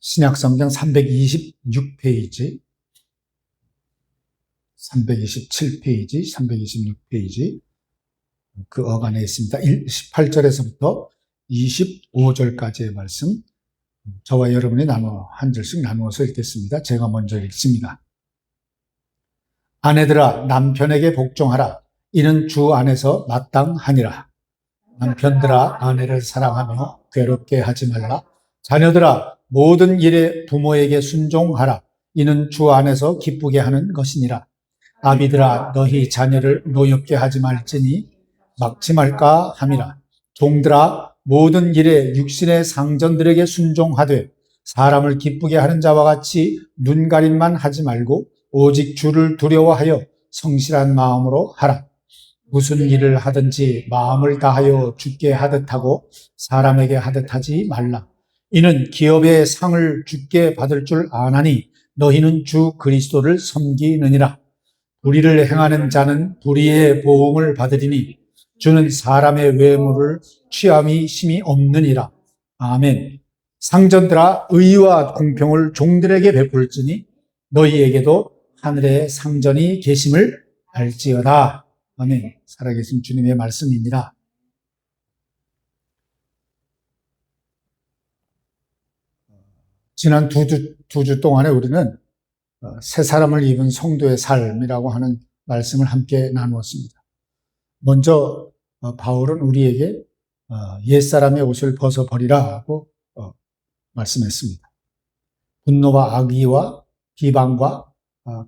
신약성경 326페이지, 327페이지, 326페이지 그 어간에 있습니다. 18절에서부터 25절까지의 말씀, 저와 여러분이 한 절씩 나누어서 읽겠습니다. 제가 먼저 읽습니다. 아내들아, 남편에게 복종하라. 이는 주 안에서 마땅하니라. 남편들아, 아내를 사랑하며 괴롭게 하지 말라. 자녀들아, 모든 일에 부모에게 순종하라. 이는 주 안에서 기쁘게 하는 것이니라. 아비들아, 너희 자녀를 노엽게 하지 말지니 막지 말까 함이라. 종들아, 모든 일에 육신의 상전들에게 순종하되 사람을 기쁘게 하는 자와 같이 눈가림만 하지 말고 오직 주를 두려워하여 성실한 마음으로 하라. 무슨 일을 하든지 마음을 다하여 주께 하듯 하고 사람에게 하듯 하지 말라. 이는 기업의 상을 주께 받을 줄 아나니 너희는 주 그리스도를 섬기느니라. 불의를 행하는 자는 불의의 보응을 받으리니 주는 사람의 외모를 취함이 심히 없느니라. 아멘. 상전들아, 의와 공평을 종들에게 베풀지니 너희에게도 하늘에 상전이 계심을 알지어다. 아멘. 살아계신 주님의 말씀입니다. 지난 두 주 동안에 우리는 새 사람을 입은 성도의 삶이라고 하는 말씀을 함께 나누었습니다. 먼저 바울은 우리에게 옛사람의 옷을 벗어버리라고 말씀했습니다. 분노와 악의와 비방과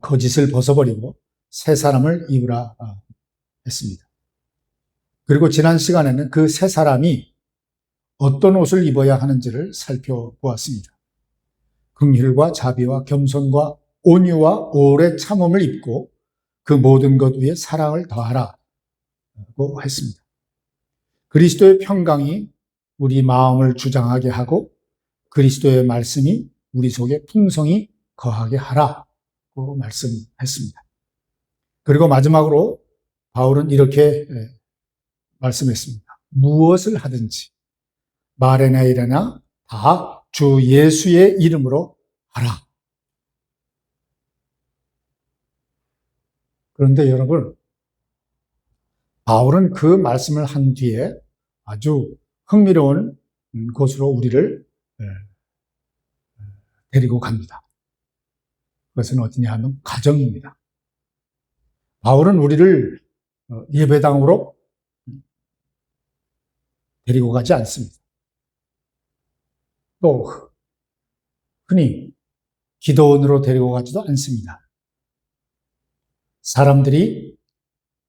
거짓을 벗어버리고 새 사람을 입으라 했습니다. 그리고 지난 시간에는 그 새 사람이 어떤 옷을 입어야 하는지를 살펴보았습니다. 긍휼과 자비와 겸손과 온유와 오래 참음을 입고 그 모든 것 위에 사랑을 더하라고 했습니다. 그리스도의 평강이 우리 마음을 주장하게 하고 그리스도의 말씀이 우리 속에 풍성히 거하게 하라고 말씀했습니다. 그리고 마지막으로 바울은 이렇게 말씀했습니다. 무엇을 하든지 말에나 일에나 다 주 예수의 이름으로 하라. 그런데 여러분, 바울은 그 말씀을 한 뒤에 아주 흥미로운 곳으로 우리를 데리고 갑니다. 그것은 어디냐 하면 가정입니다. 바울은 우리를 예배당으로 데리고 가지 않습니다. 또 흔히 기도원으로 데리고 가지도 않습니다. 사람들이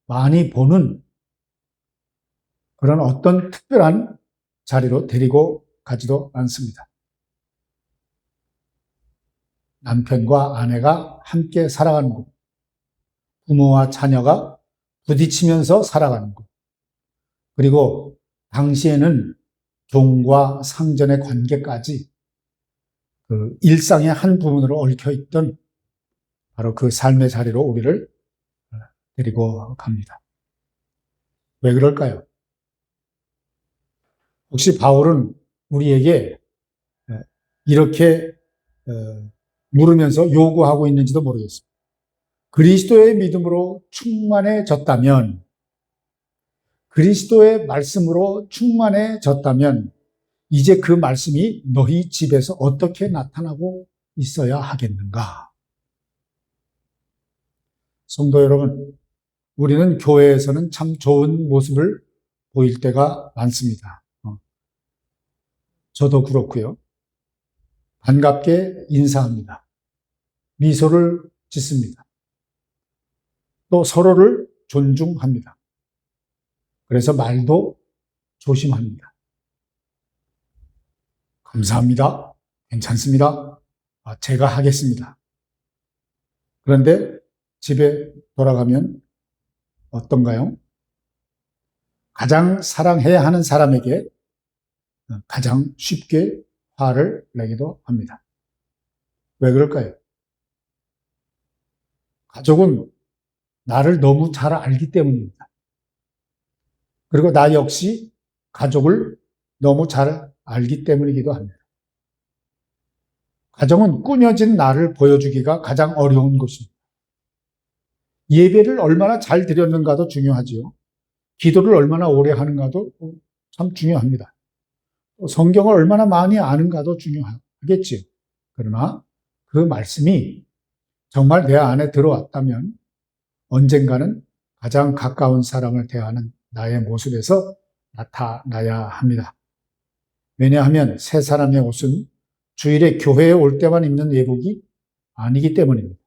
많이 보는 그런 어떤 특별한 자리로 데리고 가지도 않습니다. 남편과 아내가 함께 살아가는 곳, 부모와 자녀가 부딪히면서 살아가는 곳, 그리고 당시에는 종과 상전의 관계까지 그 일상의 한 부분으로 얽혀있던 바로 그 삶의 자리로 우리를 데리고 갑니다. 왜 그럴까요? 혹시 바울은 우리에게 이렇게 물으면서 요구하고 있는지도 모르겠습니다. 그리스도의 믿음으로 충만해졌다면, 그리스도의 말씀으로 충만해졌다면 이제 그 말씀이 너희 집에서 어떻게 나타나고 있어야 하겠는가? 성도 여러분, 우리는 교회에서는 참 좋은 모습을 보일 때가 많습니다. 저도 그렇고요. 반갑게 인사합니다. 미소를 짓습니다. 또 서로를 존중합니다. 그래서 말도 조심합니다. 감사합니다. 괜찮습니다. 제가 하겠습니다. 그런데 집에 돌아가면 어떤가요? 가장 사랑해야 하는 사람에게 가장 쉽게 화를 내기도 합니다. 왜 그럴까요? 가족은 나를 너무 잘 알기 때문입니다. 그리고 나 역시 가족을 너무 잘 알기 때문이기도 합니다. 가정은 꾸며진 나를 보여주기가 가장 어려운 것입니다. 예배를 얼마나 잘 드렸는가도 중요하지요. 기도를 얼마나 오래 하는가도 참 중요합니다. 성경을 얼마나 많이 아는가도 중요하겠지요. 그러나 그 말씀이 정말 내 안에 들어왔다면 언젠가는 가장 가까운 사람을 대하는 나의 모습에서 나타나야 합니다. 왜냐하면 새 사람의 옷은 주일에 교회에 올 때만 입는 예복이 아니기 때문입니다.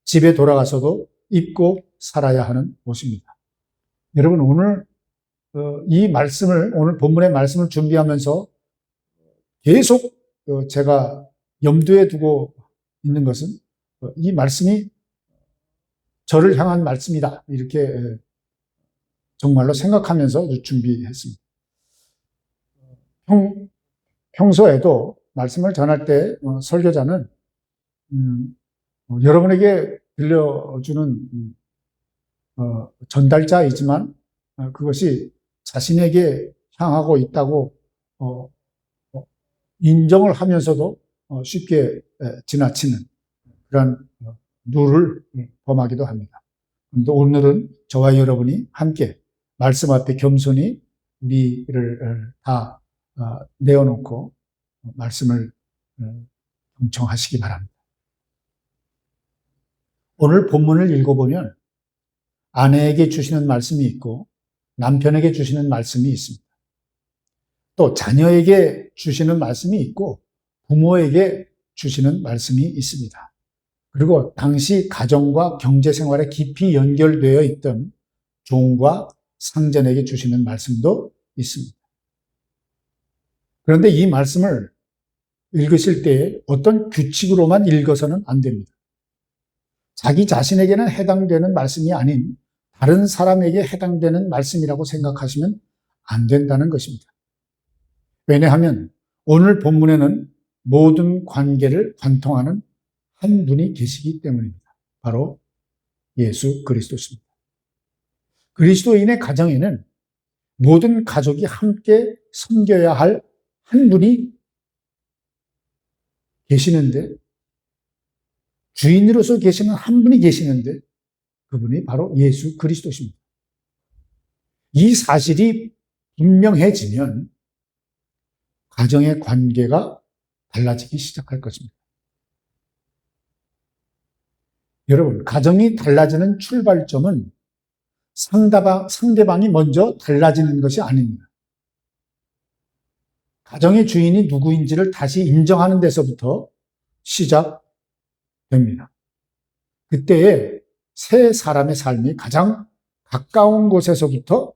집에 돌아가서도 입고 살아야 하는 옷입니다. 여러분, 오늘 이 말씀을, 오늘 본문의 말씀을 준비하면서 계속 제가 염두에 두고 있는 것은 이 말씀이 저를 향한 말씀이다. 이렇게 정말로 생각하면서 준비했습니다. 평소에도 말씀을 전할 때 설교자는 여러분에게 들려주는 전달자이지만 그것이 자신에게 향하고 있다고 인정을 하면서도 쉽게 지나치는 그런 룰을 범하기도 합니다. 그런데 오늘은 저와 여러분이 함께 말씀 앞에 겸손히 우리를 다 내어놓고 말씀을 경청하시기 바랍니다. 오늘 본문을 읽어보면 아내에게 주시는 말씀이 있고 남편에게 주시는 말씀이 있습니다. 또 자녀에게 주시는 말씀이 있고 부모에게 주시는 말씀이 있습니다. 그리고 당시 가정과 경제생활에 깊이 연결되어 있던 종과 상전에게 주시는 말씀도 있습니다. 그런데 이 말씀을 읽으실 때 어떤 규칙으로만 읽어서는 안 됩니다. 자기 자신에게는 해당되는 말씀이 아닌 다른 사람에게 해당되는 말씀이라고 생각하시면 안 된다는 것입니다. 왜냐하면 오늘 본문에는 모든 관계를 관통하는 한 분이 계시기 때문입니다. 바로 예수 그리스도십니다. 그리스도인의 가정에는 모든 가족이 함께 섬겨야 할 한 분이 계시는데, 주인으로서 계시는 한 분이 계시는데 그분이 바로 예수 그리스도십니다. 이 사실이 분명해지면 가정의 관계가 달라지기 시작할 것입니다. 여러분, 가정이 달라지는 출발점은 상대방이 먼저 달라지는 것이 아닙니다. 가정의 주인이 누구인지를 다시 인정하는 데서부터 시작됩니다. 그때에 새 사람의 삶이 가장 가까운 곳에서부터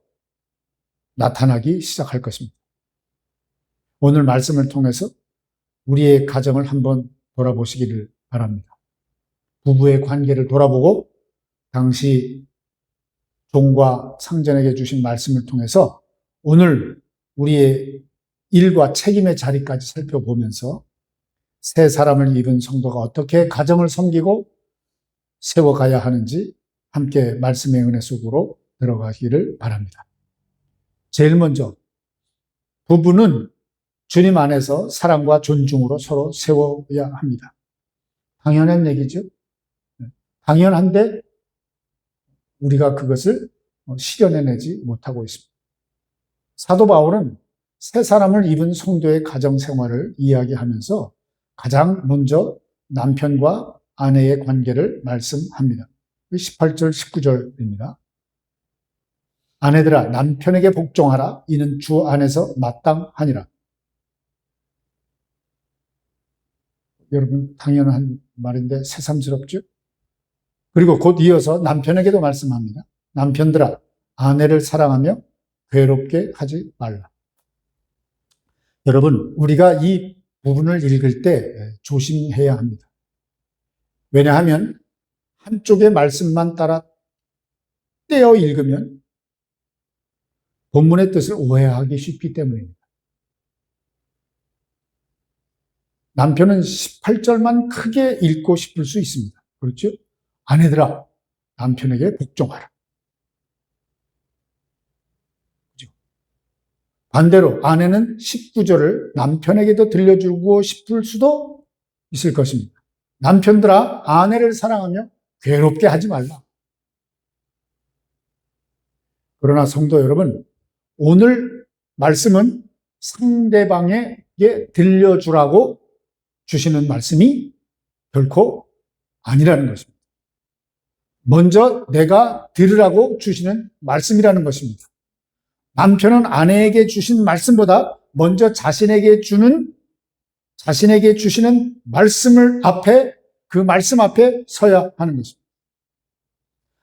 나타나기 시작할 것입니다. 오늘 말씀을 통해서 우리의 가정을 한번 돌아보시기를 바랍니다. 부부의 관계를 돌아보고 당시 종과 상전에게 주신 말씀을 통해서 오늘 우리의 일과 책임의 자리까지 살펴보면서 새 사람을 입은 성도가 어떻게 가정을 섬기고 세워가야 하는지 함께 말씀의 은혜 속으로 들어가기를 바랍니다. 제일 먼저 부부는 주님 안에서 사랑과 존중으로 서로 세워야 합니다. 당연한 얘기죠. 당연한데 우리가 그것을 실현해내지 못하고 있습니다. 사도 바울은 새 사람을 입은 성도의 가정 생활을 이야기하면서 가장 먼저 남편과 아내의 관계를 말씀합니다. 18절, 19절입니다. 아내들아 남편에게 복종하라. 이는 주 안에서 마땅하니라. 여러분 당연한 말인데 새삼스럽죠? 그리고 곧 이어서 남편에게도 말씀합니다. 남편들아 아내를 사랑하며 괴롭게 하지 말라. 여러분, 우리가 이 부분을 읽을 때 조심해야 합니다. 왜냐하면 한쪽의 말씀만 따라 떼어 읽으면 본문의 뜻을 오해하기 쉽기 때문입니다. 남편은 18절만 크게 읽고 싶을 수 있습니다. 그렇죠? 아내들아, 남편에게 복종하라. 반대로 아내는 19절을 남편에게도 들려주고 싶을 수도 있을 것입니다. 남편들아, 아내를 사랑하며 괴롭게 하지 말라. 그러나 성도 여러분, 오늘 말씀은 상대방에게 들려주라고 주시는 말씀이 결코 아니라는 것입니다. 먼저 내가 들으라고 주시는 말씀이라는 것입니다. 남편은 아내에게 주신 말씀보다 먼저 자신에게 주시는 말씀을 앞에, 그 말씀 앞에 서야 하는 것입니다.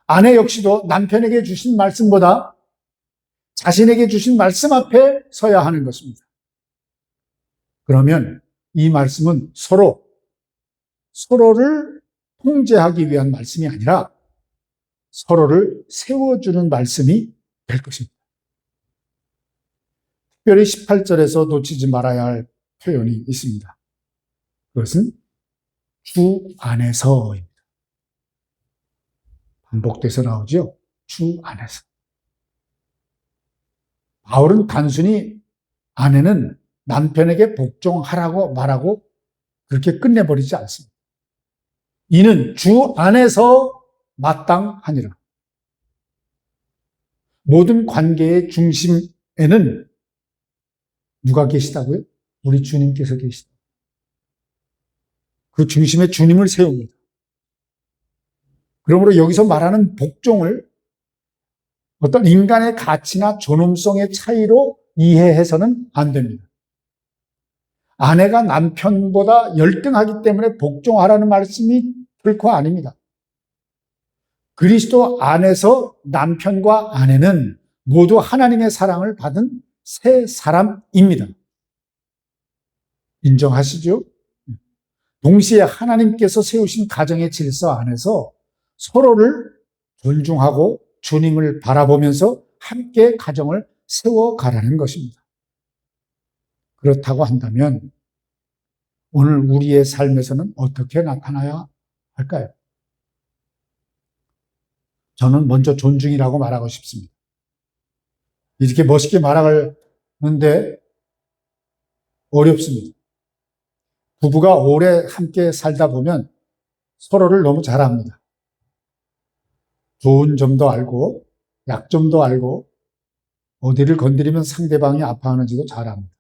아내 역시도 남편에게 주신 말씀보다 자신에게 주신 말씀 앞에 서야 하는 것입니다. 그러면 이 말씀은 서로를 통제하기 위한 말씀이 아니라 서로를 세워주는 말씀이 될 것입니다. 특별히 18절에서 놓치지 말아야 할 표현이 있습니다. 그것은 주 안에서입니다. 반복돼서 나오죠. 주 안에서. 바울은 단순히 아내는 남편에게 복종하라고 말하고 그렇게 끝내버리지 않습니다. 이는 주 안에서 마땅하니라. 모든 관계의 중심에는 누가 계시다고요? 우리 주님께서 계시다. 그 중심에 주님을 세웁니다. 그러므로 여기서 말하는 복종을 어떤 인간의 가치나 존엄성의 차이로 이해해서는 안 됩니다. 아내가 남편보다 열등하기 때문에 복종하라는 말씀이 결코 아닙니다. 그리스도 안에서 남편과 아내는 모두 하나님의 사랑을 받은 새 사람입니다. 인정하시죠? 동시에 하나님께서 세우신 가정의 질서 안에서 서로를 존중하고 주님을 바라보면서 함께 가정을 세워가라는 것입니다. 그렇다고 한다면 오늘 우리의 삶에서는 어떻게 나타나야 할까요? 저는 먼저 존중이라고 말하고 싶습니다. 이렇게 멋있게 말하는데 어렵습니다. 부부가 오래 함께 살다 보면 서로를 너무 잘 압니다. 좋은 점도 알고 약점도 알고 어디를 건드리면 상대방이 아파하는지도 잘 압니다.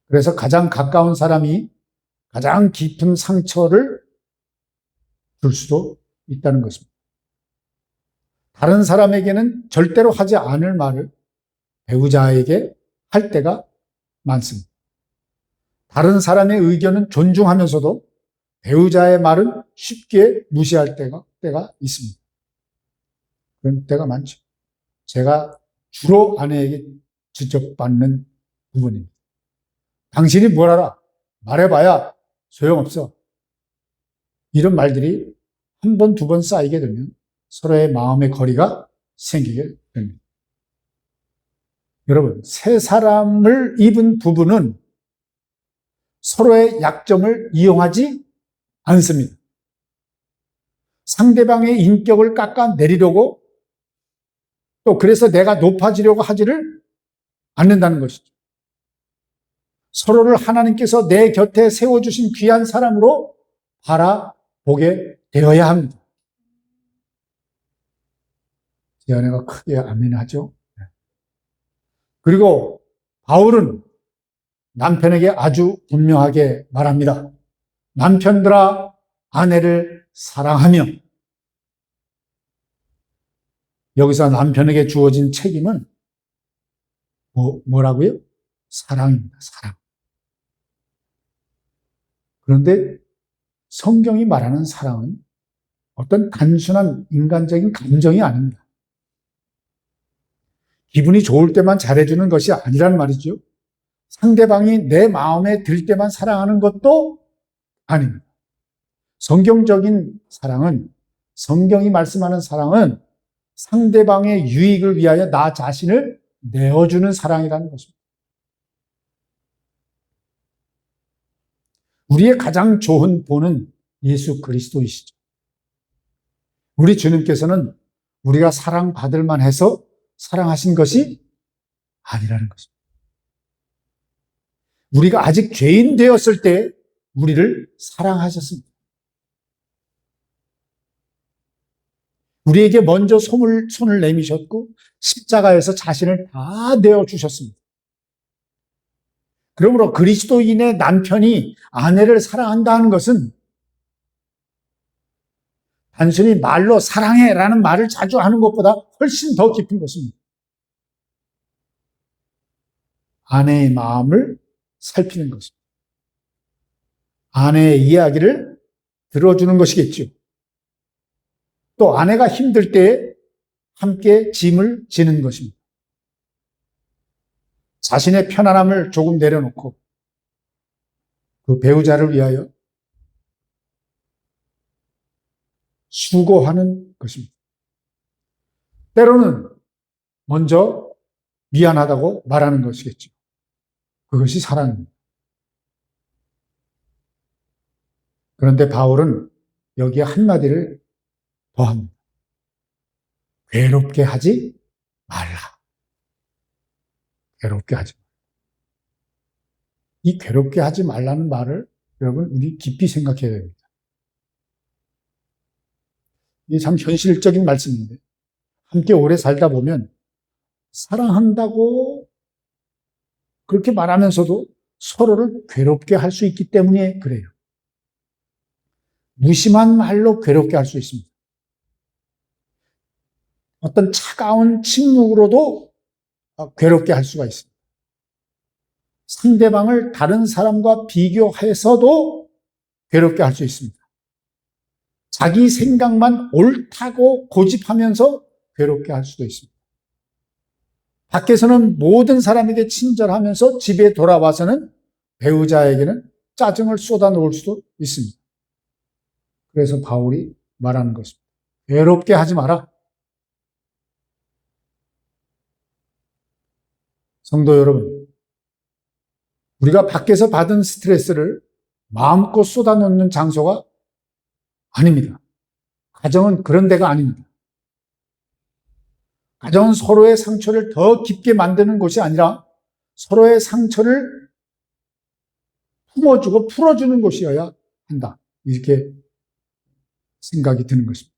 그래서 가장 가까운 사람이 가장 깊은 상처를 줄 수도 있다는 것입니다. 다른 사람에게는 절대로 하지 않을 말을 배우자에게 할 때가 많습니다. 다른 사람의 의견은 존중하면서도 배우자의 말은 쉽게 무시할 때가 있습니다. 그런 때가 많죠. 제가 주로 아내에게 지적받는 부분입니다. 당신이 뭘 알아? 말해봐야 소용없어. 이런 말들이 한 번, 두 번 쌓이게 되면 서로의 마음의 거리가 생기게 됩니다. 여러분, 새 사람을 입은 부부는 서로의 약점을 이용하지 않습니다. 상대방의 인격을 깎아내리려고 또 그래서 내가 높아지려고 하지를 않는다는 것이죠. 서로를 하나님께서 내 곁에 세워주신 귀한 사람으로 바라보게 되어야 합니다. 제 아내가 크게 아멘하죠. 그리고 바울은 남편에게 아주 분명하게 말합니다. 남편들아 아내를 사랑하며. 여기서 남편에게 주어진 책임은 뭐라고요? 사랑입니다. 사랑. 그런데 성경이 말하는 사랑은 어떤 단순한 인간적인 감정이 아닙니다. 기분이 좋을 때만 잘해주는 것이 아니란 말이죠. 상대방이 내 마음에 들 때만 사랑하는 것도 아닙니다. 성경적인 사랑은, 성경이 말씀하는 사랑은 상대방의 유익을 위하여 나 자신을 내어주는 사랑이라는 것입니다. 우리의 가장 좋은 본은 예수 그리스도이시죠. 우리 주님께서는 우리가 사랑받을 만해서 사랑하신 것이 아니라는 것입니다. 우리가 아직 죄인 되었을 때 우리를 사랑하셨습니다. 우리에게 먼저 손을 내미셨고 십자가에서 자신을 다 내어주셨습니다. 그러므로 그리스도인의 남편이 아내를 사랑한다는 것은 단순히 말로 사랑해라는 말을 자주 하는 것보다 훨씬 더 깊은 것입니다. 아내의 마음을 살피는 것입니다. 아내의 이야기를 들어주는 것이겠죠. 또 아내가 힘들 때에 함께 짐을 지는 것입니다. 자신의 편안함을 조금 내려놓고 그 배우자를 위하여 수고하는 것입니다. 때로는 먼저 미안하다고 말하는 것이겠죠. 그것이 사랑입니다. 그런데 바울은 여기에 한마디를 더합니다. 괴롭게 하지 말라. 괴롭게 하지 말라. 이 괴롭게 하지 말라는 말을 여러분 우리 깊이 생각해야 됩니다. 이게 참 현실적인 말씀인데 함께 오래 살다 보면 사랑한다고 그렇게 말하면서도 서로를 괴롭게 할 수 있기 때문에 그래요. 무심한 말로 괴롭게 할 수 있습니다. 어떤 차가운 침묵으로도 괴롭게 할 수가 있습니다. 상대방을 다른 사람과 비교해서도 괴롭게 할 수 있습니다. 자기 생각만 옳다고 고집하면서 괴롭게 할 수도 있습니다. 밖에서는 모든 사람에게 친절하면서 집에 돌아와서는 배우자에게는 짜증을 쏟아놓을 수도 있습니다. 그래서 바울이 말하는 것입니다. 괴롭게 하지 마라. 성도 여러분, 우리가 밖에서 받은 스트레스를 마음껏 쏟아놓는 장소가 아닙니다. 가정은 그런 데가 아닙니다. 가정은 서로의 상처를 더 깊게 만드는 곳이 아니라 서로의 상처를 품어주고 풀어주는 곳이어야 한다. 이렇게 생각이 드는 것입니다.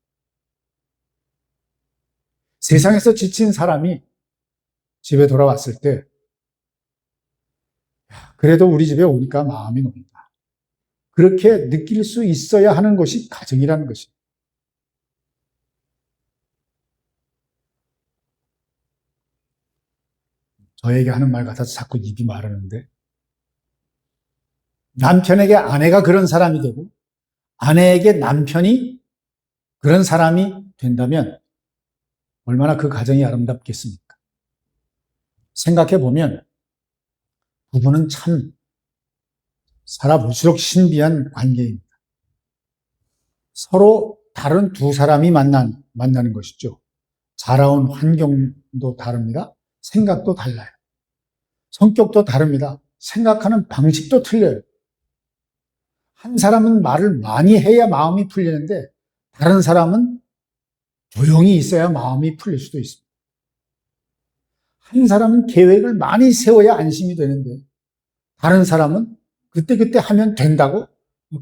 세상에서 지친 사람이 집에 돌아왔을 때 그래도 우리 집에 오니까 마음이 놓인다. 그렇게 느낄 수 있어야 하는 것이 가정이라는 것입니다. 저에게 하는 말 같아서 자꾸 입이 마르는데 남편에게 아내가 그런 사람이 되고 아내에게 남편이 그런 사람이 된다면 얼마나 그 가정이 아름답겠습니까? 생각해보면 부부는 참 살아볼수록 신비한 관계입니다. 서로 다른 두 사람이 만나는 것이죠. 자라온 환경도 다릅니다. 생각도 달라요. 성격도 다릅니다. 생각하는 방식도 틀려요. 한 사람은 말을 많이 해야 마음이 풀리는데 다른 사람은 조용히 있어야 마음이 풀릴 수도 있습니다. 한 사람은 계획을 많이 세워야 안심이 되는데 다른 사람은 그때그때 하면 된다고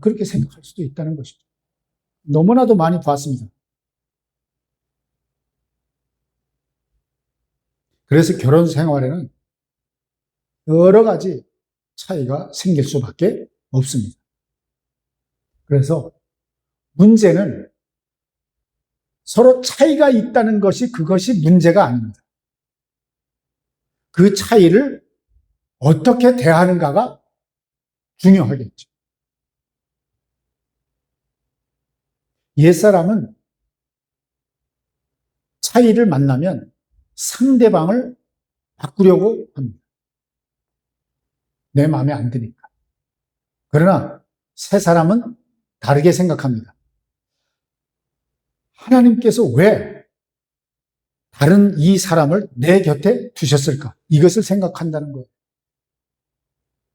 그렇게 생각할 수도 있다는 것이죠. 너무나도 많이 봤습니다. 그래서 결혼 생활에는 여러 가지 차이가 생길 수밖에 없습니다. 그래서 문제는 서로 차이가 있다는 것이 그것이 문제가 아닙니다. 그 차이를 어떻게 대하는가가 중요하겠죠. 옛사람은 차이를 만나면 상대방을 바꾸려고 합니다. 내 마음에 안 드니까. 그러나 새 사람은 다르게 생각합니다. 하나님께서 왜 다른 이 사람을 내 곁에 두셨을까? 이것을 생각한다는 거예요.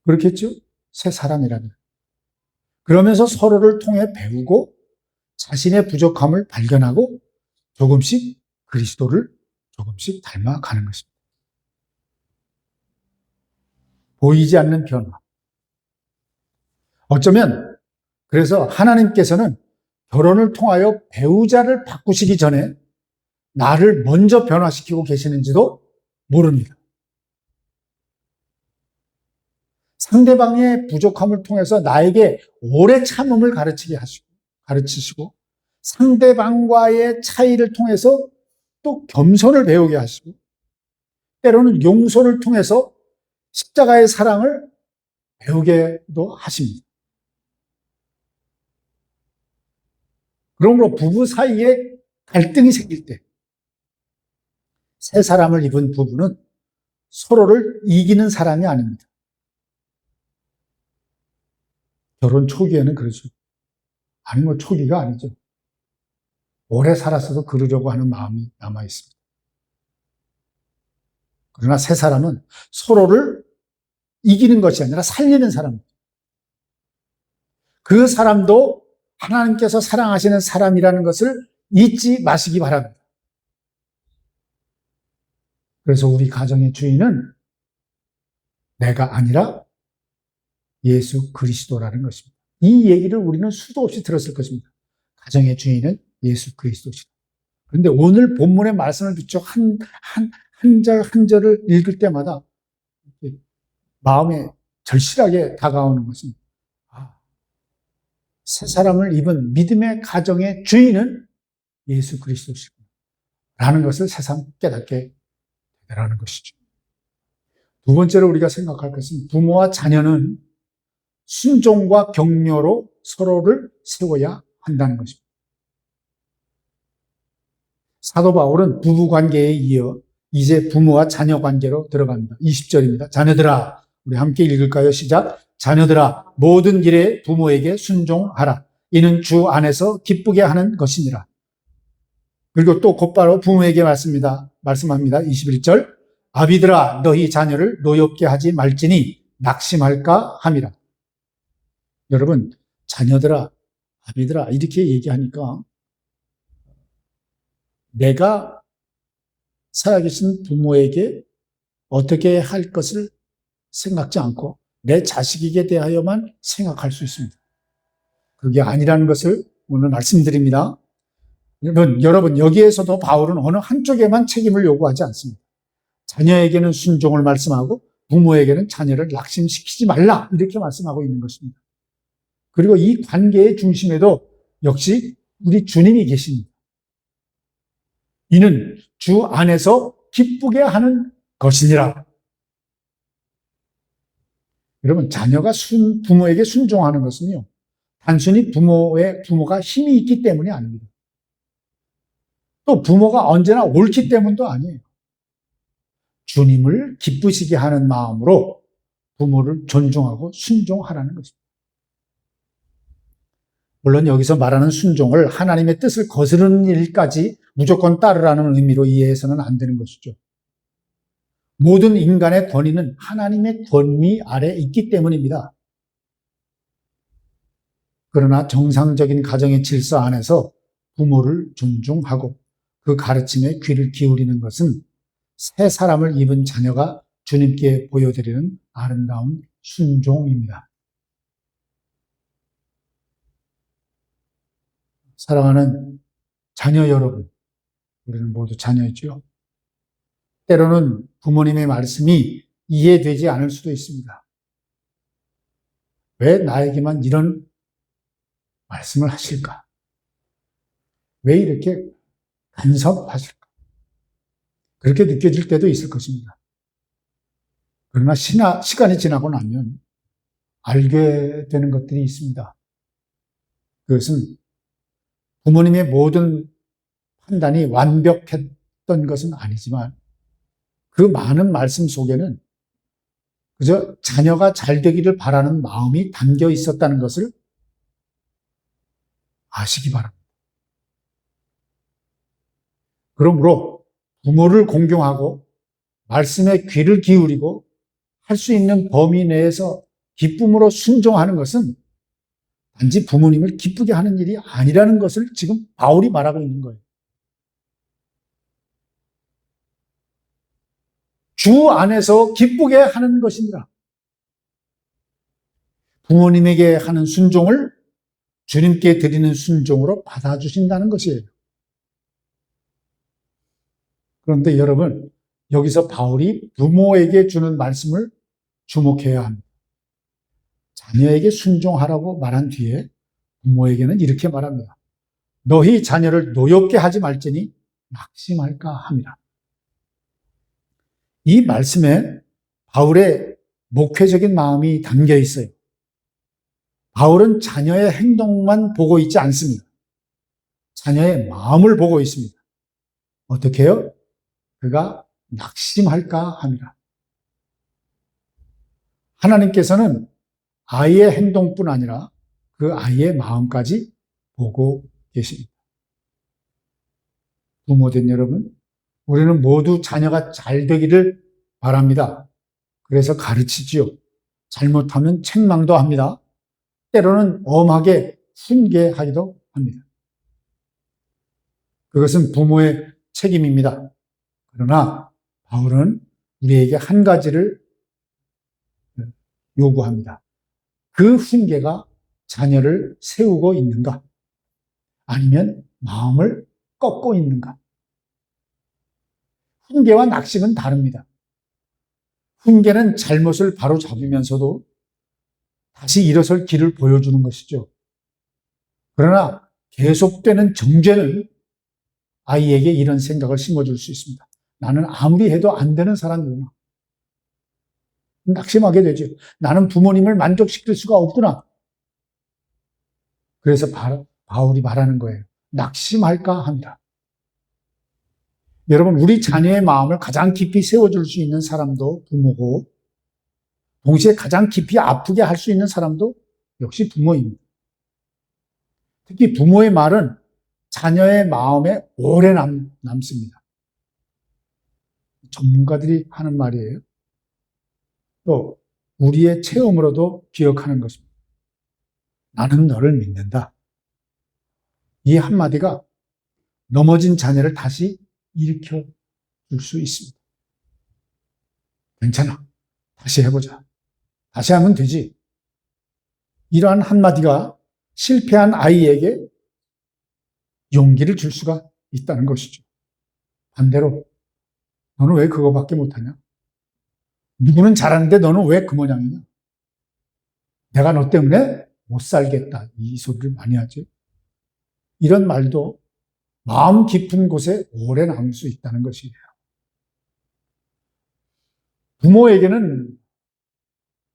그렇겠죠? 새 사람이라면. 그러면서 서로를 통해 배우고 자신의 부족함을 발견하고 조금씩 그리스도를 조금씩 닮아가는 것입니다. 보이지 않는 변화. 어쩌면 그래서 하나님께서는 결혼을 통하여 배우자를 바꾸시기 전에 나를 먼저 변화시키고 계시는지도 모릅니다. 상대방의 부족함을 통해서 나에게 오래 참음을 가르치시고 상대방과의 차이를 통해서 또 겸손을 배우게 하시고 때로는 용서를 통해서 십자가의 사랑을 배우게도 하십니다. 그러므로 부부 사이에 갈등이 생길 때 새 사람을 입은 부부는 서로를 이기는 사람이 아닙니다. 결혼 초기에는 그러죠. 아니 뭐 초기가 아니죠. 오래 살았어도 그러려고 하는 마음이 남아 있습니다. 그러나 새 사람은 서로를 이기는 것이 아니라 살리는 사람입니다. 그 사람도 하나님께서 사랑하시는 사람이라는 것을 잊지 마시기 바랍니다. 그래서 우리 가정의 주인은 내가 아니라 예수 그리스도라는 것입니다. 이 얘기를 우리는 수도 없이 들었을 것입니다. 가정의 주인은 예수 그리스도시다. 그런데 오늘 본문의 말씀을 비춰 한 절 한 절을 읽을 때마다 마음에 절실하게 다가오는 것은 새 사람을 입은 믿음의 가정의 주인은 예수 그리스도시구나 라는 것을 새삼 깨닫게 되라는 것이죠. 두 번째로 우리가 생각할 것은 부모와 자녀는 순종과 격려로 서로를 세워야 한다는 것입니다. 사도 바울은 부부관계에 이어 이제 부모와 자녀 관계로 들어갑니다. 20절입니다. 자녀들아, 우리 함께 읽을까요? 시작. 자녀들아, 모든 일에 부모에게 순종하라. 이는 주 안에서 기쁘게 하는 것이니라. 그리고 또 곧바로 부모에게 말씀합니다. 21절. 아비들아, 너희 자녀를 노엽게 하지 말지니 낙심할까 함이라. 여러분, 자녀들아, 아비들아 이렇게 얘기하니까 내가 살아계신 부모에게 어떻게 할 것을 생각지 않고 내 자식에게 대하여만 생각할 수 있습니다. 그게 아니라는 것을 오늘 말씀드립니다. 여러분 여기에서도 바울은 어느 한쪽에만 책임을 요구하지 않습니다. 자녀에게는 순종을 말씀하고 부모에게는 자녀를 낙심시키지 말라 이렇게 말씀하고 있는 것입니다. 그리고 이 관계의 중심에도 역시 우리 주님이 계십니다. 이는 주 안에서 기쁘게 하는 것이니라. 여러분 자녀가 부모에게 순종하는 것은요 단순히 부모가 힘이 있기 때문이 아닙니다. 또 부모가 언제나 옳기 때문도 아니에요. 주님을 기쁘시게 하는 마음으로 부모를 존중하고 순종하라는 것입니다. 물론 여기서 말하는 순종을 하나님의 뜻을 거스르는 일까지 무조건 따르라는 의미로 이해해서는 안 되는 것이죠. 모든 인간의 권위는 하나님의 권위 아래 있기 때문입니다. 그러나 정상적인 가정의 질서 안에서 부모를 존중하고 그 가르침에 귀를 기울이는 것은 새 사람을 입은 자녀가 주님께 보여드리는 아름다운 순종입니다. 사랑하는 자녀 여러분, 우리는 모두 자녀이죠. 때로는 부모님의 말씀이 이해되지 않을 수도 있습니다. 왜 나에게만 이런 말씀을 하실까? 왜 이렇게 간섭하실까? 그렇게 느껴질 때도 있을 것입니다. 그러나 시간이 지나고 나면 알게 되는 것들이 있습니다. 그것은 부모님의 모든 판단이 완벽했던 것은 아니지만 그 많은 말씀 속에는 그저 자녀가 잘 되기를 바라는 마음이 담겨 있었다는 것을 아시기 바랍니다. 그러므로 부모를 공경하고 말씀에 귀를 기울이고 할 수 있는 범위 내에서 기쁨으로 순종하는 것은 단지 부모님을 기쁘게 하는 일이 아니라는 것을 지금 바울이 말하고 있는 거예요. 주 안에서 기쁘게 하는 것이니라. 부모님에게 하는 순종을 주님께 드리는 순종으로 받아주신다는 것이에요. 그런데 여러분, 여기서 바울이 부모에게 주는 말씀을 주목해야 합니다. 자녀에게 순종하라고 말한 뒤에 부모에게는 이렇게 말합니다. 너희 자녀를 노엽게 하지 말지니 낙심할까 함이라. 이 말씀에 바울의 목회적인 마음이 담겨 있어요. 바울은 자녀의 행동만 보고 있지 않습니다. 자녀의 마음을 보고 있습니다. 어떻게 해요? 그가 낙심할까 함이라. 하나님께서는 아이의 행동뿐 아니라 그 아이의 마음까지 보고 계십니다. 부모된 여러분, 우리는 모두 자녀가 잘 되기를 바랍니다. 그래서 가르치지요. 잘못하면 책망도 합니다. 때로는 엄하게 훈계하기도 합니다. 그것은 부모의 책임입니다. 그러나 바울은 우리에게 한 가지를 요구합니다. 그 훈계가 자녀를 세우고 있는가? 아니면 마음을 꺾고 있는가? 훈계와 낙심은 다릅니다. 훈계는 잘못을 바로 잡으면서도 다시 일어설 길을 보여주는 것이죠. 그러나 계속되는 정죄는 아이에게 이런 생각을 심어줄 수 있습니다. 나는 아무리 해도 안 되는 사람이구나. 낙심하게 되죠. 나는 부모님을 만족시킬 수가 없구나. 그래서 바울이 말하는 거예요. 낙심할까 합니다. 여러분, 우리 자녀의 마음을 가장 깊이 세워줄 수 있는 사람도 부모고, 동시에 가장 깊이 아프게 할 수 있는 사람도 역시 부모입니다. 특히 부모의 말은 자녀의 마음에 오래 남습니다. 전문가들이 하는 말이에요. 또 우리의 체험으로도 기억하는 것입니다. 나는 너를 믿는다. 이 한마디가 넘어진 자녀를 다시 일으켜 줄 수 있습니다. 괜찮아. 다시 해보자. 다시 하면 되지. 이러한 한마디가 실패한 아이에게 용기를 줄 수가 있다는 것이죠. 반대로 너는 왜 그거밖에 못하냐? 누구는 잘하는데 너는 왜 그 모양이냐? 내가 너 때문에 못 살겠다. 이 소리를 많이 하죠. 이런 말도 마음 깊은 곳에 오래 남을 수 있다는 것이에요. 부모에게는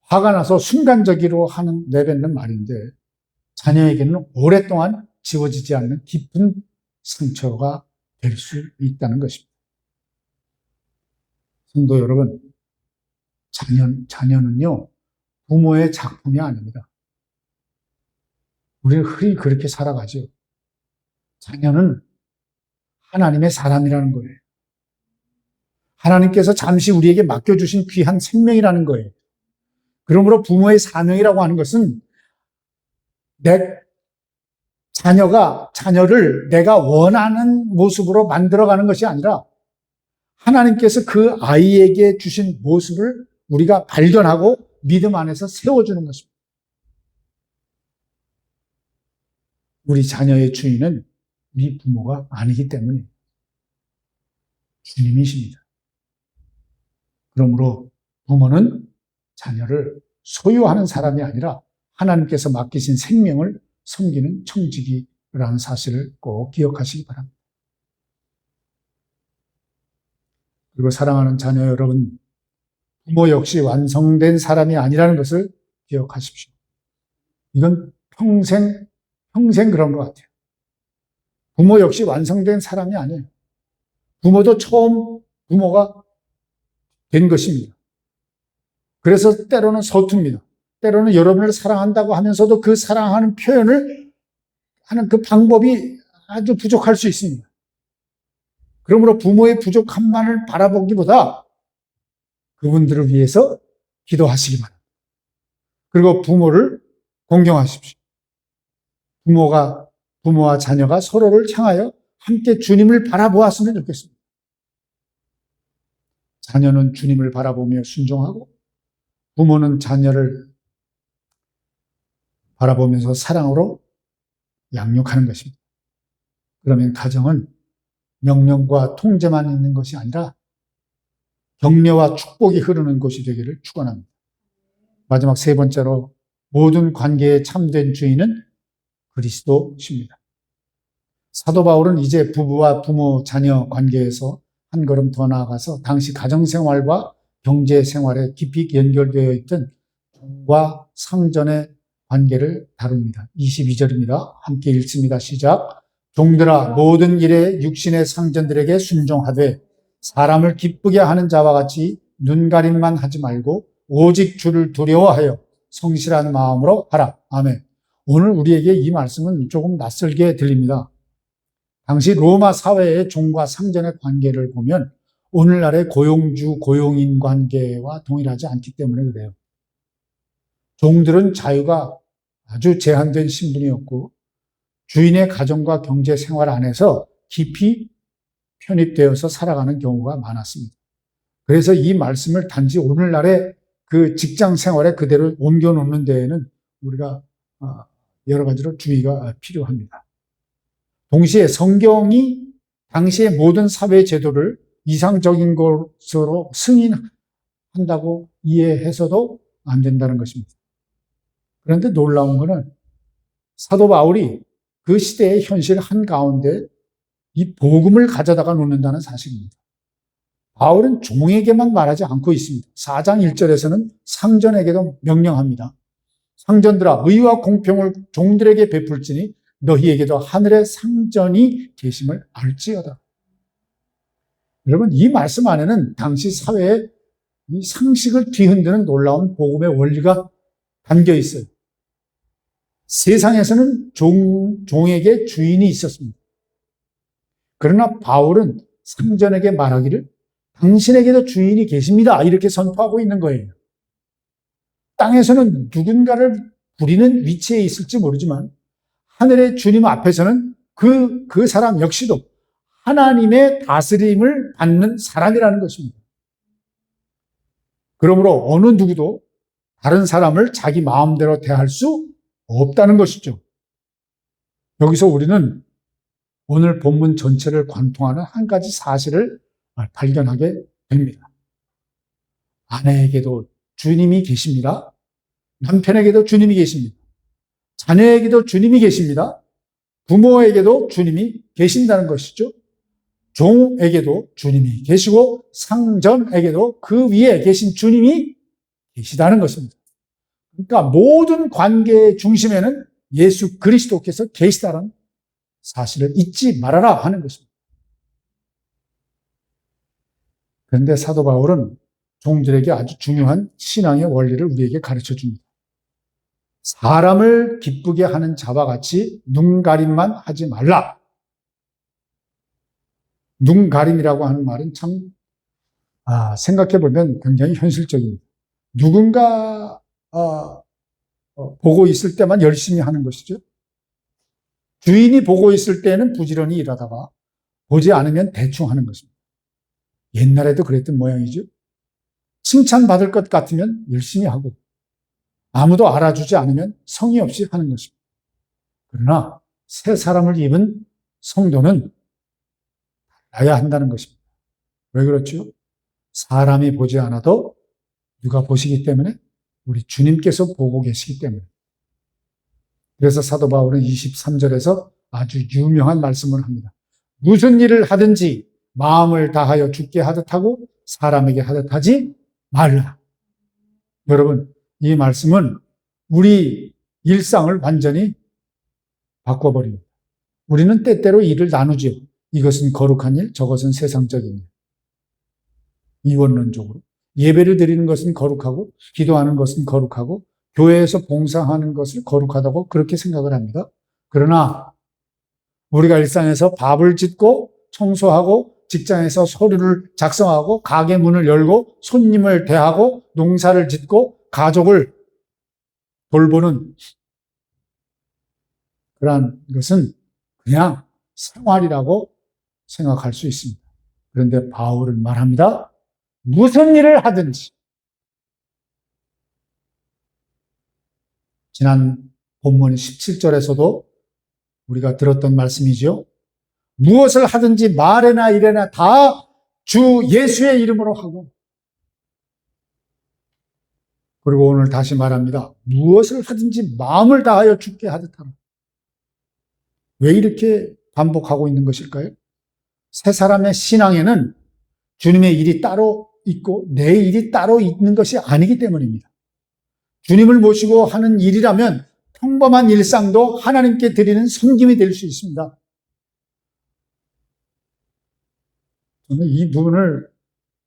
화가 나서 순간적으로 내뱉는 말인데 자녀에게는 오랫동안 지워지지 않는 깊은 상처가 될 수 있다는 것입니다. 성도 여러분, 자녀는요, 부모의 작품이 아닙니다. 우리는 흔히 그렇게 살아가죠. 자녀는 하나님의 사람이라는 거예요. 하나님께서 잠시 우리에게 맡겨주신 귀한 생명이라는 거예요. 그러므로 부모의 사명이라고 하는 것은 내 자녀를 내가 원하는 모습으로 만들어가는 것이 아니라 하나님께서 그 아이에게 주신 모습을 우리가 발견하고 믿음 안에서 세워주는 것입니다. 우리 자녀의 주인은 우리 부모가 아니기 때문에 주님이십니다. 그러므로 부모는 자녀를 소유하는 사람이 아니라 하나님께서 맡기신 생명을 섬기는 청지기라는 사실을 꼭 기억하시기 바랍니다. 그리고 사랑하는 자녀 여러분, 부모 역시 완성된 사람이 아니라는 것을 기억하십시오. 이건 평생 그런 것 같아요. 부모 역시 완성된 사람이 아니에요. 부모도 처음 부모가 된 것입니다. 그래서 때로는 서툽니다. 때로는 여러분을 사랑한다고 하면서도 그 사랑하는 표현을 하는 그 방법이 아주 부족할 수 있습니다. 그러므로 부모의 부족함만을 바라보기보다 그분들을 위해서 기도하시기 바랍니다. 그리고 부모를 공경하십시오. 부모와 자녀가 서로를 향하여 함께 주님을 바라보았으면 좋겠습니다. 자녀는 주님을 바라보며 순종하고 부모는 자녀를 바라보면서 사랑으로 양육하는 것입니다. 그러면 가정은 명령과 통제만 있는 것이 아니라 격려와 축복이 흐르는 곳이 되기를 축원합니다. 마지막 세 번째로 모든 관계의 참된 주인은 그리스도십니다. 사도 바울은 이제 부부와 부모, 자녀 관계에서 한 걸음 더 나아가서 당시 가정생활과 경제생활에 깊이 연결되어 있던 종과 상전의 관계를 다룹니다. 22절입니다. 함께 읽습니다. 시작. 종들아 모든 일에 육신의 상전들에게 순종하되 사람을 기쁘게 하는 자와 같이 눈가림만 하지 말고 오직 주를 두려워하여 성실한 마음으로 하라. 아멘. 오늘 우리에게 이 말씀은 조금 낯설게 들립니다. 당시 로마 사회의 종과 상전의 관계를 보면 오늘날의 고용주, 고용인 관계와 동일하지 않기 때문에 그래요. 종들은 자유가 아주 제한된 신분이었고 주인의 가정과 경제 생활 안에서 깊이 편입되어서 살아가는 경우가 많았습니다. 그래서 이 말씀을 단지 오늘날의 그 직장 생활에 그대로 옮겨놓는 데에는 우리가 여러 가지로 주의가 필요합니다. 동시에 성경이 당시의 모든 사회 제도를 이상적인 것으로 승인한다고 이해해서도 안 된다는 것입니다. 그런데 놀라운 것은 사도 바울이 그 시대의 현실 한가운데 이 복음을 가져다가 놓는다는 사실입니다. 바울은 종에게만 말하지 않고 있습니다. 4장 1절에서는 상전에게도 명령합니다. 상전들아 의와 공평을 종들에게 베풀지니 너희에게도 하늘의 상전이 계심을 알지어다. 여러분 이 말씀 안에는 당시 사회의 이 상식을 뒤흔드는 놀라운 복음의 원리가 담겨 있어요. 세상에서는 종에게 주인이 있었습니다. 그러나 바울은 상전에게 말하기를 당신에게도 주인이 계십니다. 이렇게 선포하고 있는 거예요. 땅에서는 누군가를 부리는 위치에 있을지 모르지만 하늘의 주님 앞에서는 그 사람 역시도 하나님의 다스림을 받는 사람이라는 것입니다. 그러므로 어느 누구도 다른 사람을 자기 마음대로 대할 수 없다는 것이죠. 여기서 우리는 오늘 본문 전체를 관통하는 한 가지 사실을 발견하게 됩니다. 아내에게도 주님이 계십니다. 남편에게도 주님이 계십니다. 자녀에게도 주님이 계십니다. 부모에게도 주님이 계신다는 것이죠. 종에게도 주님이 계시고 상전에게도 그 위에 계신 주님이 계시다는 것입니다. 그러니까 모든 관계의 중심에는 예수 그리스도께서 계시다는 사실을 잊지 말아라 하는 것입니다. 그런데 사도 바울은 종들에게 아주 중요한 신앙의 원리를 우리에게 가르쳐 줍니다. 사람을 기쁘게 하는 자와 같이 눈가림만 하지 말라. 눈가림이라고 하는 말은 참 생각해 보면 굉장히 현실적입니다. 누군가 보고 있을 때만 열심히 하는 것이죠. 주인이 보고 있을 때는 부지런히 일하다가 보지 않으면 대충 하는 것입니다. 옛날에도 그랬던 모양이죠. 칭찬받을 것 같으면 열심히 하고 아무도 알아주지 않으면 성의 없이 하는 것입니다. 그러나 새 사람을 입은 성도는 알아야 한다는 것입니다. 왜 그렇죠? 사람이 보지 않아도 누가 보시기 때문에 우리 주님께서 보고 계시기 때문에. 그래서 사도 바울은 23절에서 아주 유명한 말씀을 합니다. 무슨 일을 하든지 마음을 다하여 주께 하듯 하고 사람에게 하듯 하지 말라. 여러분, 이 말씀은 우리 일상을 완전히 바꿔버립니다. 우리는 때때로 일을 나누지요. 이것은 거룩한 일, 저것은 세상적인 일. 이원론적으로. 예배를 드리는 것은 거룩하고, 기도하는 것은 거룩하고, 교회에서 봉사하는 것을 거룩하다고 그렇게 생각을 합니다. 그러나 우리가 일상에서 밥을 짓고 청소하고 직장에서 서류를 작성하고 가게 문을 열고 손님을 대하고 농사를 짓고 가족을 돌보는 그러한 것은 그냥 생활이라고 생각할 수 있습니다. 그런데 바울은 말합니다. 무슨 일을 하든지. 지난 본문 17절에서도 우리가 들었던 말씀이죠. 무엇을 하든지 말에나 일에나 다 주 예수의 이름으로 하고, 그리고 오늘 다시 말합니다. 무엇을 하든지 마음을 다하여 주께 하듯 하라. 왜 이렇게 반복하고 있는 것일까요? 세 사람의 신앙에는 주님의 일이 따로 있고 내 일이 따로 있는 것이 아니기 때문입니다. 주님을 모시고 하는 일이라면 평범한 일상도 하나님께 드리는 섬김이 될 수 있습니다. 저는 이 부분을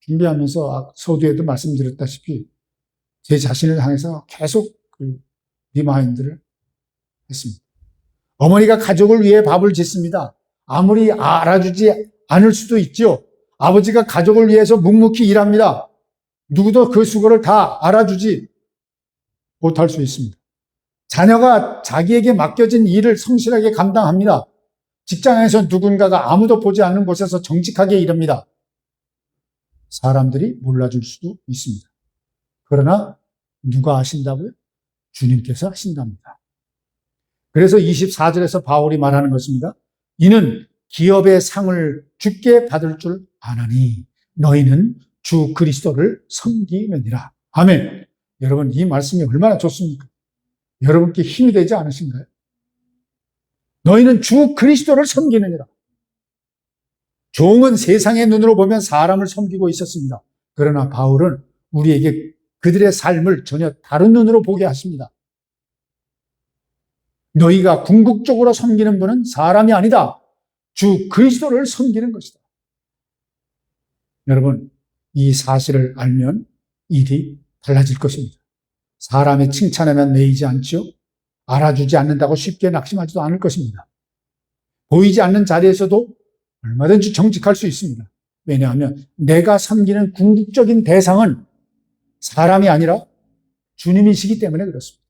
준비하면서 서두에도 말씀드렸다시피 제 자신을 향해서 계속 리마인드를 했습니다. 어머니가 가족을 위해 밥을 짓습니다. 아무리 알아주지 않을 수도 있죠. 아버지가 가족을 위해서 묵묵히 일합니다. 누구도 그 수고를 다 알아주지 못할 수 있습니다. 자녀가 자기에게 맡겨진 일을 성실하게 감당합니다. 직장에서 누군가가 아무도 보지 않는 곳에서 정직하게 일합니다. 사람들이 몰라줄 수도 있습니다. 그러나 누가 하신다고요? 주님께서 하신답니다. 그래서 24절에서 바울이 말하는 것입니다. 이는 기업의 상을 주께 받을 줄 아나니 너희는 주 그리스도를 섬기느니라. 아멘. 여러분, 이 말씀이 얼마나 좋습니까? 여러분께 힘이 되지 않으신가요? 너희는 주 그리스도를 섬기느니라. 종은 세상의 눈으로 보면 사람을 섬기고 있었습니다. 그러나 바울은 우리에게 그들의 삶을 전혀 다른 눈으로 보게 하십니다. 너희가 궁극적으로 섬기는 분은 사람이 아니다. 주 그리스도를 섬기는 것이다. 여러분, 이 사실을 알면 일이 달라질 것입니다. 사람의 칭찬에만 매이지 않죠. 알아주지 않는다고 쉽게 낙심하지도 않을 것입니다. 보이지 않는 자리에서도 얼마든지 정직할 수 있습니다. 왜냐하면 내가 섬기는 궁극적인 대상은 사람이 아니라 주님이시기 때문에 그렇습니다.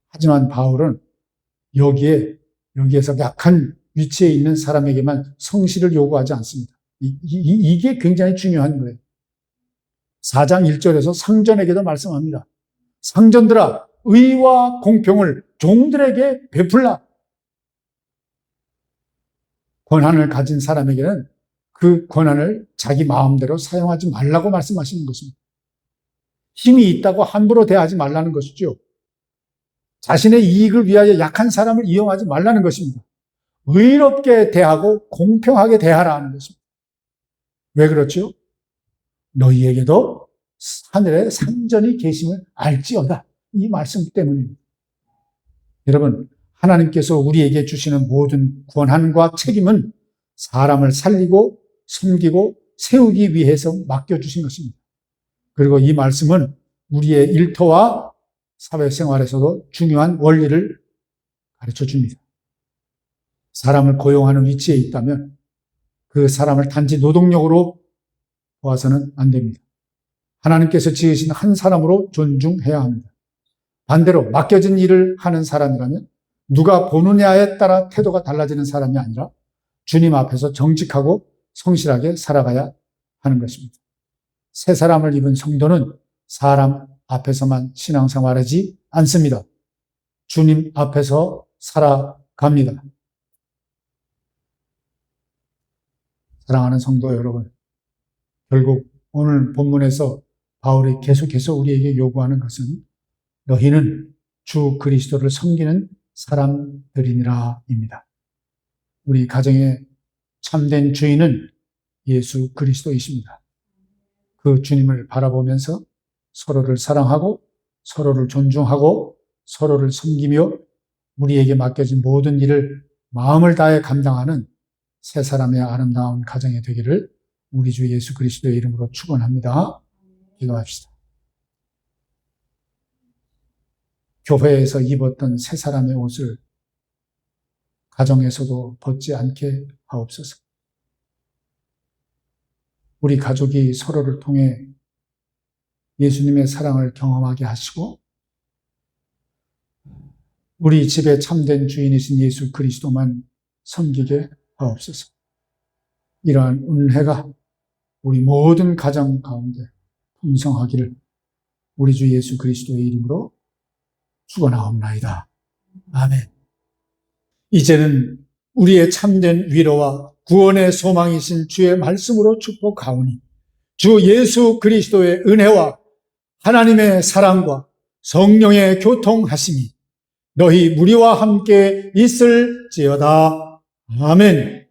하지만 바울은 여기에서 약한 위치에 있는 사람에게만 성실을 요구하지 않습니다. 이게 굉장히 중요한 거예요. 4장 1절에서 상전에게도 말씀합니다. 상전들아, 의와 공평을 종들에게 베풀라. 권한을 가진 사람에게는 그 권한을 자기 마음대로 사용하지 말라고 말씀하시는 것입니다. 힘이 있다고 함부로 대하지 말라는 것이죠. 자신의 이익을 위하여 약한 사람을 이용하지 말라는 것입니다. 의롭게 대하고 공평하게 대하라는 것입니다. 왜 그렇죠? 너희에게도 하늘에 상전이 계심을 알지어다. 이 말씀 때문입니다. 여러분, 하나님께서 우리에게 주시는 모든 권한과 책임은 사람을 살리고 섬기고 세우기 위해서 맡겨주신 것입니다. 그리고 이 말씀은 우리의 일터와 사회생활에서도 중요한 원리를 가르쳐 줍니다. 사람을 고용하는 위치에 있다면 그 사람을 단지 노동력으로 보아서는 안 됩니다. 하나님께서 지으신 한 사람으로 존중해야 합니다. 반대로 맡겨진 일을 하는 사람이라면 누가 보느냐에 따라 태도가 달라지는 사람이 아니라 주님 앞에서 정직하고 성실하게 살아가야 하는 것입니다. 새 사람을 입은 성도는 사람 앞에서만 신앙생활하지 않습니다. 주님 앞에서 살아갑니다. 사랑하는 성도 여러분, 결국 오늘 본문에서 바울이 계속해서 우리에게 요구하는 것은 너희는 주 그리스도를 섬기는 사람들이니라입니다. 우리 가정의 참된 주인은 예수 그리스도이십니다. 그 주님을 바라보면서 서로를 사랑하고 서로를 존중하고 서로를 섬기며 우리에게 맡겨진 모든 일을 마음을 다해 감당하는 세 사람의 아름다운 가정이 되기를 우리 주 예수 그리스도의 이름으로 축원합니다. 기도합시다. 교회에서 입었던 세 사람의 옷을 가정에서도 벗지 않게 하옵소서. 우리 가족이 서로를 통해 예수님의 사랑을 경험하게 하시고 우리 집에 참된 주인이신 예수 그리스도만 섬기게 하옵소서. 이러한 은혜가 우리 모든 가정 가운데 풍성하기를 우리 주 예수 그리스도의 이름으로 축원하옵나이다. 아멘. 이제는 우리의 참된 위로와 구원의 소망이신 주의 말씀으로 축복하오니 주 예수 그리스도의 은혜와 하나님의 사랑과 성령의 교통하심이 너희 무리와 함께 있을지어다. 아멘.